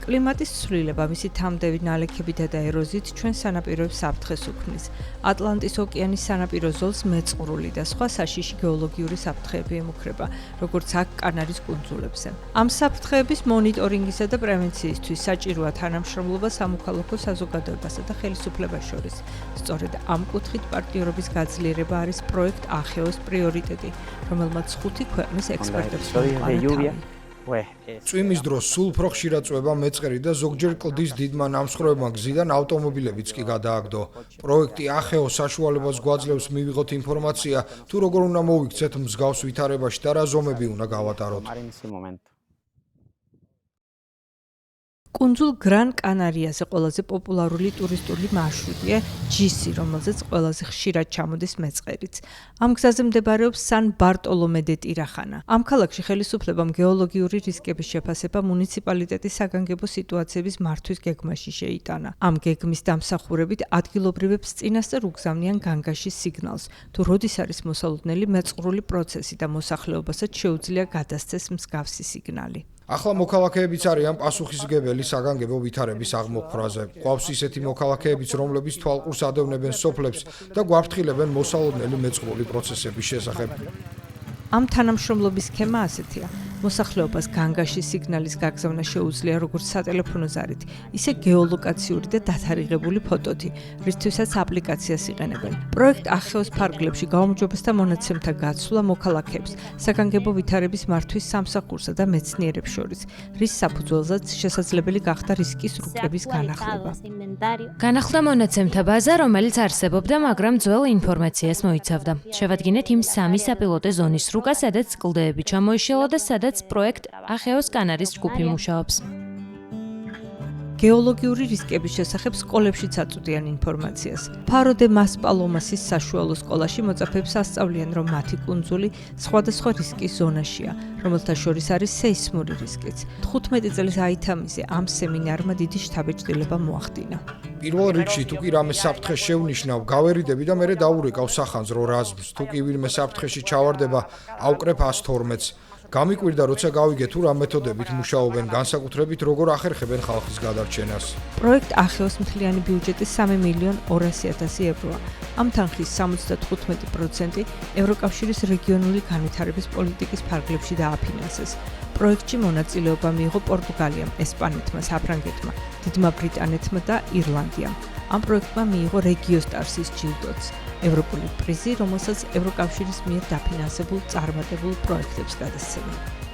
კლიმატის ცვლილება, მისი თამდევი ნალექებითა და ეროზიით ჩვენ სანაპიროებს საფრთხეს უქმნის. ატლანტის ოკეანის სანაპირო ზოლს მეწყრული და სხვა საშიში გეოლოგიური საფრთხეები ემუქრება, როგორც აქ კანარის კუნძულებზე. ამ საფრთხეების მონიტორინგისა და პრევენციისთვის საჭიროა თანამშრომლობა სამოქალაქო საზოგადოებასა და ხელისუფლებას შორის. სწორედ ამ კუთხით პარტნიორობის გაძლიერება არის პროექტ ახეოს პრიორიტეტი, რომელმაც 5 ქვეყნის ექსპერტებს მოყვა. წვიმის დროს სულ უფრო ხშირად წვება მეწყერი და ზოგჯერ კლდის დიდმა ნამსხვრევებმა გზიდან ავტომობილებიც კი გადააგდო. პროექტი ახეო საშუალებას გვაძლევს მივიღოთ ინფორმაცია, თუ როგორ უნდა მოვიქცეთ მსგავს ვითარებაში და რა ზომები უნდა გავატაროთ. კუნძულ გრან კანარიაზე ყველაზე პოპულარული ტურისტული მარშრუტია ჯისი, რომელზეც ყველაზე ხშირად ჩამოდის მეწყერიც. ამ გზაზე მდებარეობს სან ბარტოლომე დე ტირახანა. ამ ქალაქში ხელისუფლებამ გეოლოგიური რისკების შეფასება მუნიციპალიტეტის საგანგებო სიტუაციების მართვის გეგმაში შეიტანა. ამ გეგმის დამსახურებით ადგილობრივებს წინასწარ უგზავნიან განგაშის სიგნალს, თუ როდის არის მოსალოდნელი მეწყრული პროცესი და მოსახლეობასაც შეუძლია გადასცეს მსგავსი სიგნალი. ახლა მოქალაქეებიც არიან პასუხისმგებელი საგანგებო ვითარების აღმოფხვრაზე. გვაქვს ისეთი მოქალაქეებიც, რომლებიც თვალყურს ადევნებენ სოფლებს და გვაფრთხილებენ მოსალოდნელი მეწყრული პროცესების შესახებ. ამ თანამშრომლობის სქემა ასეთია. მოსახლეობას განგაშის სიგნალის გაგზავნა შეუძლია როგორც სატელეფონო ზარით, ისე გეოლოკაციური და დათარიღებული ფოტოთი, რისთვისაც აპლიკაციას იყენებენ. პროექტ ახეოს ფარგლებში გაუმჯობესთა მონაცემთა გაცვლა მოქალაქეებს, საგანგებო ვითარების მართვის სამსახურსა და მეცნიერებს შორის, რის საფუძველზეც შესაძლებელი გახდა რისკის რუკების განახლება. განახლდა მონაცემთა ბაზა, რომელიც არსებობდა, მაგრამ ძველ ინფორმაციას მოიცავდა. შევადგინეთ იმ 3 საპილოტე ზონის რუკა, სადაც კლდეები ჩამოიშალა და სადაც პროექტ ახეოს კანარის ჯგუფი მუშაობს. გეოლოგიური რისკების შესახებ სკოლებშიც აწვდიან ინფორმაციას. ფარო დე მასპალომასის საშუალო სკოლაში მოწაფეებს ასწავლიან, რომ მათი კუნძული სხვადასხვა რისკის ზონაშია, რომელთა შორის არის სეისმური რისკიც. 15 წლის აითამიზე ამ სემინარმა დიდი შთაბეჭდილება მოახდინა. პირველ რიგში თუ კი რამე საფრთხეს შევნიშნავ, გავერიდები და მერე დავურეკავ სახანძრო რაზმს. თუ კი ვინმე საფრთხეში ჩავარდება, ავკრებ 112-ს. გამიკვირდა, როცა გავიგე თუ რა მეთოდებით მუშაობენ, განსაკუთრებით როგორ ახერხებენ ხალხის გადარჩენას. პროექტ ახეოს მთლიანი ბიუჯეტი 3.200.000 ევროა. ამ თანხის 75% ევროკავშირის რეგიონული განვითარების პოლიტიკის ფარგლებში დააფინანსეს. პროექტში მონაწილეობა მიიღო პორტუგალიამ, ესპანეთმა, საფრანგეთმა, დიდმა ბრიტანეთმა და ირლანდიამ. ამ პროექტმა მიიღო რეგიოსტარსის ჯილდოც, ევროპული პრიზი, რომელსაც ევროკავშირის მიერ დაფინანსებულ წარმატებულ პროექტებს გადასცემენ.